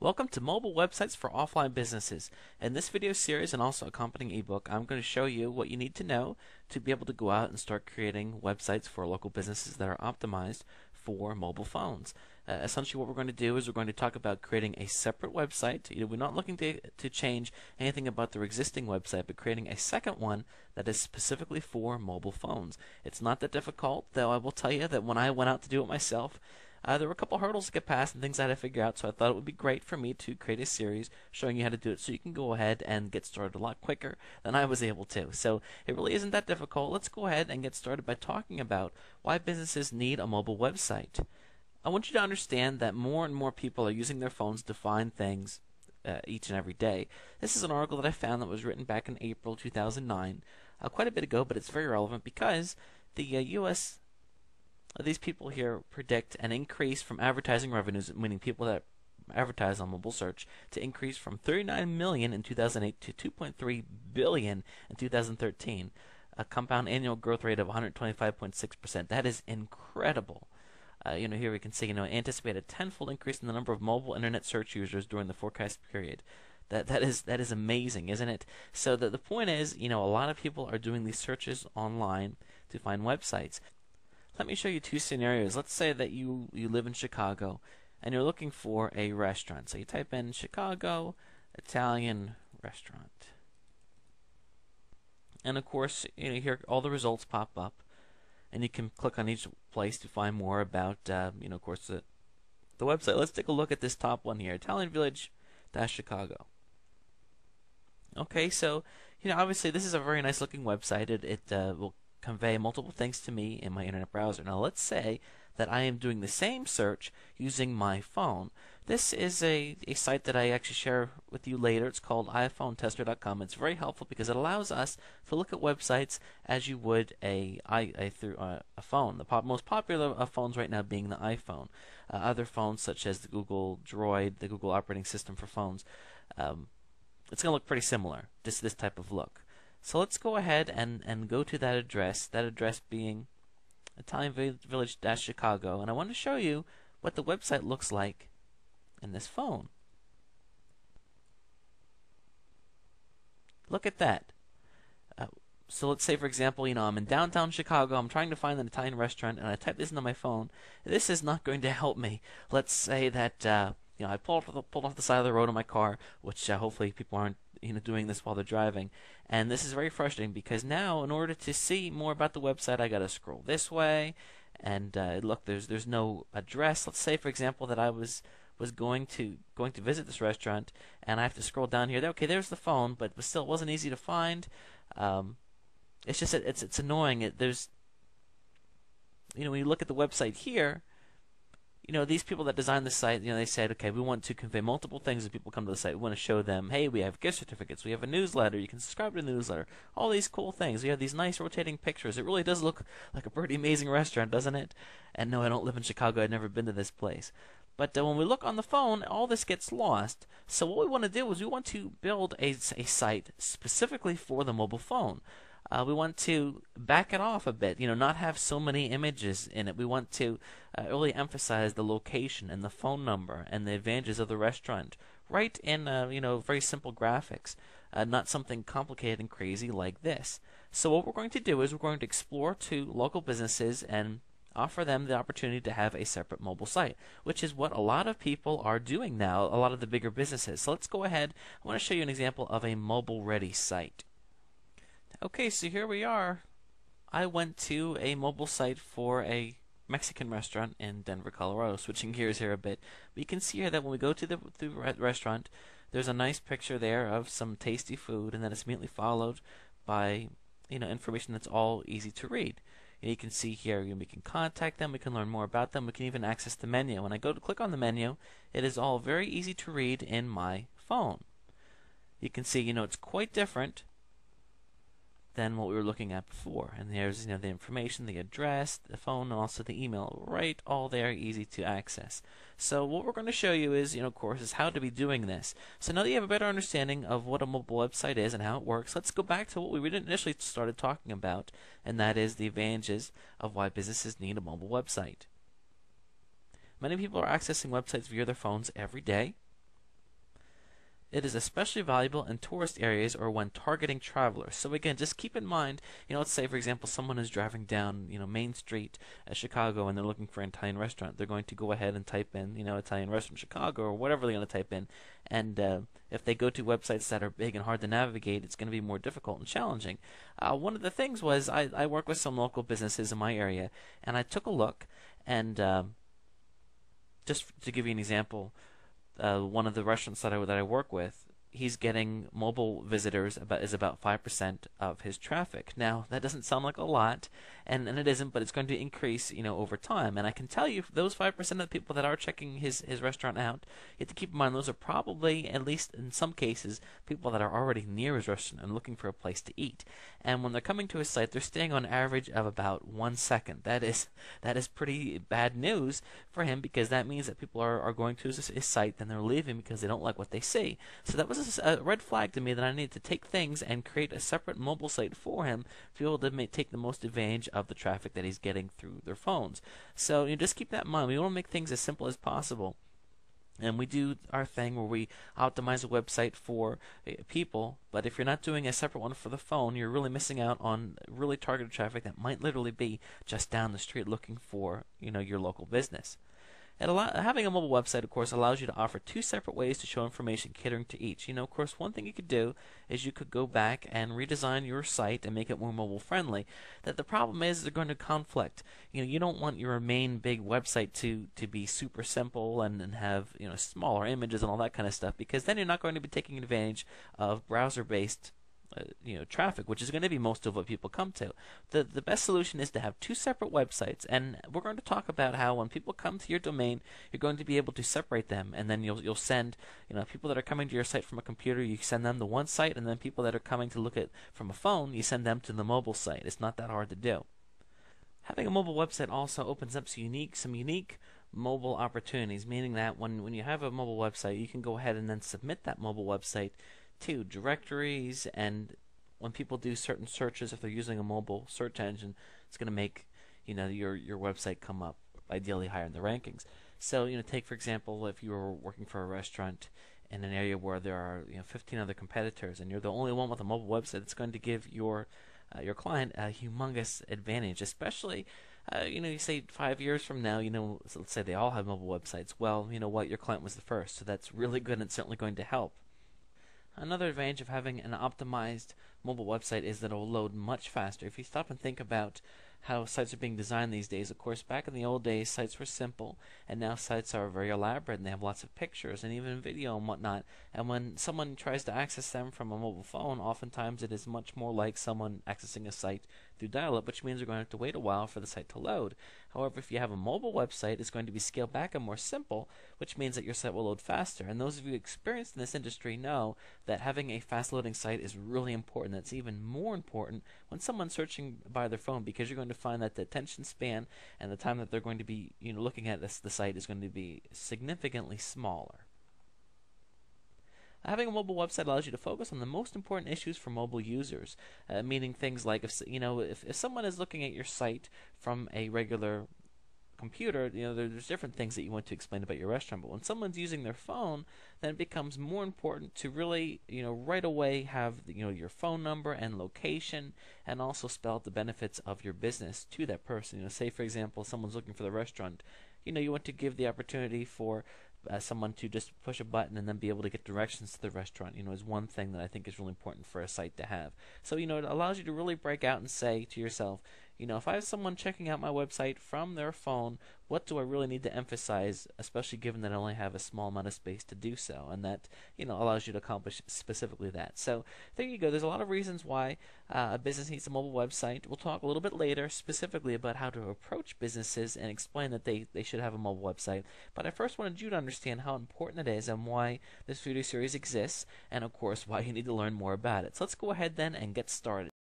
Welcome to Mobile Websites for Offline Businesses. In this video series and also accompanying ebook, I'm going to show you what you need to know to be able to go out and start creating websites for local businesses that are optimized for mobile phones. Essentially what we're going to do is we're going to talk about creating a separate website. We're not looking to change anything about their existing website, but creating a second one that is specifically for mobile phones. It's not that difficult, though I will tell you that when I went out to do it myself, there were a couple hurdles to get past and things I had to figure out, so I thought it would be great for me to create a series showing you how to do it so you can go ahead and get started a lot quicker than I was able to. So it really isn't that difficult. Let's go ahead and get started by talking about why businesses need a mobile website. I want you to understand that more and more people are using their phones to find things each and every day. This is an article that I found that was written back in April 2009, quite a bit ago, but it's very relevant because the U.S. These people here predict an increase from advertising revenues, meaning people that advertise on mobile search, to increase from 39 million in 2008 to 2.3 billion in 2013, a compound annual growth rate of 125.6%. That is incredible. Here we can see, anticipate a tenfold increase in the number of mobile internet search users during the forecast period. That is amazing, isn't it? So the point is, a lot of people are doing these searches online to find websites. Let me show you two scenarios. Let's say that you live in Chicago and you're looking for a restaurant. So you type in Chicago Italian restaurant. And of course, here all the results pop up, and you can click on each place to find more about, of course, the website. Let's take a look at this top one here, Italian Village-Chicago. Okay, so obviously this is a very nice looking website. It will convey multiple things to me in my internet browser. Now let's say that I am doing the same search using my phone. This is a site that I actually share with you later. It's called iPhoneTester.com. It's very helpful because it allows us to look at websites as you would through a phone. The most popular of phones right now being the iPhone. Other phones such as the Google Droid, the Google operating system for phones, it's going to look pretty similar, just this type of look. So let's go ahead and go to that address being Italian Village-Chicago, and I want to show you what the website looks like in this phone. Look at that. So let's say, for example, I'm in downtown Chicago, I'm trying to find an Italian restaurant, and I type this into my phone. This is not going to help me. Let's say that I pulled off the side of the road in my car, which hopefully people aren't doing this while they're driving. And this is very frustrating because now, in order to see more about the website, I got to scroll this way, and look, there's no address. Let's say, for example, that I was going to visit this restaurant, and I have to scroll down here. Okay, there's the phone, but still, it wasn't easy to find. It's just that it's annoying. There's when you look at the website here, these people that designed the site, they said, okay, we want to convey multiple things as people come to the site. We want to show them, hey, we have gift certificates, we have a newsletter, you can subscribe to the newsletter, all these cool things. We have these nice rotating pictures. It really does look like a pretty amazing restaurant, doesn't it? And no, I don't live in Chicago. I've never been to this place. But when we look on the phone, all this gets lost. So what we want to do is we want to build a site specifically for the mobile phone. We want to back it off a bit, not have so many images in it. We want to really emphasize the location and the phone number and the advantages of the restaurant right in, very simple graphics, not something complicated and crazy like this. So what we're going to do is we're going to explore to local businesses and offer them the opportunity to have a separate mobile site, which is what a lot of people are doing now, a lot of the bigger businesses. So let's go ahead. I want to show you an example of a mobile-ready site. Okay, so here we are. I went to a mobile site for a Mexican restaurant in Denver, Colorado. Switching gears here a bit. But you can see here that when we go to the restaurant, there's a nice picture there of some tasty food, and then it's immediately followed by information that's all easy to read. And you can see here we can contact them, we can learn more about them, we can even access the menu. When I go to click on the menu, it is all very easy to read in my phone. You can see it's quite different than what we were looking at before. And there's the information, the address, the phone, and also the email, right all there, easy to access. So what we're going to show you is, of course, is how to be doing this. So now that you have a better understanding of what a mobile website is and how it works, let's go back to what we initially started talking about, and that is the advantages of why businesses need a mobile website. Many people are accessing websites via their phones every day. It is especially valuable in tourist areas or when targeting travelers. So again, just keep in mind, let's say for example someone is driving down, Main Street at Chicago and they're looking for an Italian restaurant. They're going to go ahead and type in, Italian restaurant Chicago or whatever they're going to type in. And if they go to websites that are big and hard to navigate, it's going to be more difficult and challenging. One of the things was I work with some local businesses in my area, and I took a look, and just to give you an example, one of the restaurants that I work with, he's getting mobile visitors is about 5% of his traffic. Now, that doesn't sound like a lot, and it isn't, but it's going to increase, over time. And I can tell you, those 5% of the people that are checking his restaurant out, you have to keep in mind those are probably, at least in some cases, people that are already near his restaurant and looking for a place to eat. And when they're coming to his site, they're staying on average of about 1 second. That is pretty bad news for him, because that means that people are going to his site, then they're leaving because they don't like what they see. So that was a red flag to me that I needed to take things and create a separate mobile site for him to be able to take the most advantage of the traffic that he's getting through their phones. So just keep that in mind. We want to make things as simple as possible. And we do our thing where we optimize a website for people, but if you're not doing a separate one for the phone, you're really missing out on really targeted traffic that might literally be just down the street looking for, your local business. Having a mobile website, of course, allows you to offer 2 separate ways to show information catering to each. Of course, one thing you could do is you could go back and redesign your site and make it more mobile friendly. That the problem is they're going to conflict. You don't want your main big website to be super simple and have smaller images and all that kind of stuff, because then you're not going to be taking advantage of browser-based traffic, which is going to be most of what people come to. The best solution is to have 2 separate websites, and we're going to talk about how when people come to your domain, you're going to be able to separate them, and then you'll send people that are coming to your site from a computer, you send them to one site, and then people that are coming to look at from a phone, you send them to the mobile site. It's not that hard to do. Having a mobile website also opens up some unique mobile opportunities, meaning that when you have a mobile website, you can go ahead and then submit that mobile website to directories, and when people do certain searches, if they're using a mobile search engine, it's going to make your website come up ideally higher in the rankings. So take for example, if you were working for a restaurant in an area where there are 15 other competitors, and you're the only one with a mobile website, it's going to give your client a humongous advantage, especially you say 5 years from now, so let's say they all have mobile websites. Well, you know what, your client was the first, so that's really good, and it's certainly going to help. Another advantage of having an optimized mobile website is that it will load much faster. If you stop and think about how sites are being designed these days, of course, back in the old days, sites were simple, and now sites are very elaborate, and they have lots of pictures and even video and whatnot. And when someone tries to access them from a mobile phone, oftentimes it is much more like someone accessing a site through dial-up, which means you're going to have to wait a while for the site to load. However, if you have a mobile website, it's going to be scaled back and more simple, which means that your site will load faster. And those of you experienced in this industry know that having a fast-loading site is really important. That's even more important when someone's searching by their phone, because you're going to find that the attention span and the time that they're going to be looking at the site is going to be significantly smaller. Having a mobile website allows you to focus on the most important issues for mobile users, meaning things like if someone is looking at your site from a regular computer, there's different things that you want to explain about your restaurant. But when someone's using their phone, then it becomes more important to really, right away have your phone number and location, and also spell out the benefits of your business to that person. Say for example, someone's looking for the restaurant. You want to give the opportunity for someone to just push a button and then be able to get directions to the restaurant, is one thing that I think is really important for a site to have. So, it allows you to really break out and say to yourself, if I have someone checking out my website from their phone, what do I really need to emphasize, especially given that I only have a small amount of space to do so, and that, allows you to accomplish specifically that. So there you go. There's a lot of reasons why a business needs a mobile website. We'll talk a little bit later specifically about how to approach businesses and explain that they should have a mobile website. But I first wanted you to understand how important it is and why this video series exists, and of course why you need to learn more about it. So let's go ahead then and get started.